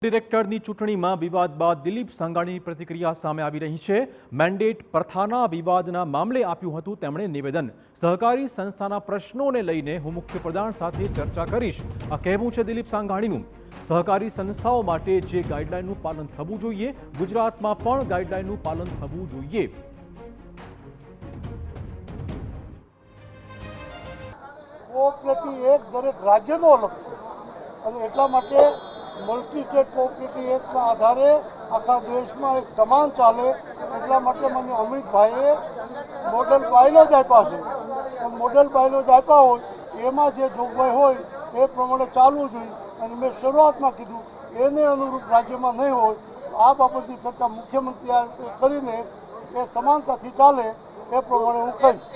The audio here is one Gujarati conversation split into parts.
ડિરેક્ટરની ચૂંટણીમાં વિવાદ બાદ દિલીપ સંઘાણીની પ્રતિક્રિયા સામે આવી રહી છે। મેન્ડેટ પ્રથાના વિવાદના મામલે આપ્યું હતું તેમણે નિવેદન। સહકારી સંસ્થાના પ્રશ્નોને લઈને હું મુખ્યપ્રધાન સાથે ચર્ચા કરીશ, આ કહેવું છે દિલીપ સંઘાણીનું। સહકારી સંસ્થાઓ માટે જે ગાઈડલાઈનનું પાલન થવું જોઈએ, ગુજરાતમાં પણ ગાઈડલાઈનનું પાલન થવું જોઈએ। કોઓપરેટિવ એક્ટ દરેક રાજ્યનો અલગ છે અને એટલા માટે મલ્ટી સ્ટેટ કોઓપરેટિવ એક્ટના આધારે આખા દેશમાં એક સમાન ચાલે એટલા માટે મને અમિતભાઈએ મોડલ બાયલોજ આપ્યા છે અને મોડલ બાયલોજ આપ્યા હોય એમાં જે જોગવાઈ હોય એ પ્રમાણે ચાલવું જોઈએ અને મેં શરૂઆતમાં કીધું એને અનુરૂપ રાજ્યમાં નહીં હોય આ બાબતની ચર્ચા મુખ્યમંત્રી આ રીતે કરીને એ સમાનતાથી ચાલે એ પ્રમાણે હું કહીશ।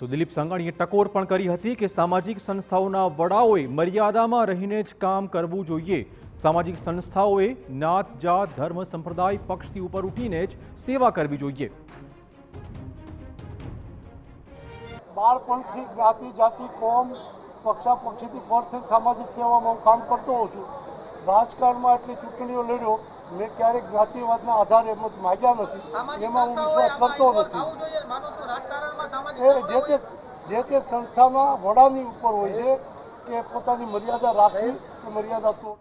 તો દિલીપ સંઘાણીએ ટકોર પણ કરી હતી કે સામાજિક સંસ્થાઓના વડાઓએ મર્યાદામાં રહીને જ કામ કરવું જોઈએ। સામાજિક સંસ્થાઓએ જ્ઞાત, જાત, ધર્મ, સંપ્રદાય, પક્ષથી ઉપર ઉઠીને જ સેવા કરવી જોઈએ। બાળપણથી જ્ઞાતિ, જાતિ, કોમ, પક્ષાપક્ષીથી પર થઈને સામાજિક સેવામાં હું કામ કરતો હોઉં છું। રાજકારણમાં એટલી ચૂંટણીઓ લડ્યો, મેં ક્યારેક જ્ઞાતિવાદના આધારે મત માગ્યા નથી, એમાં હું વિશ્વાસ કરતો નથી। એ જે તે સંસ્થાના વડાની ઉપર હોય છે કે પોતાની મર્યાદા રાખવી કે મર્યાદા તોડ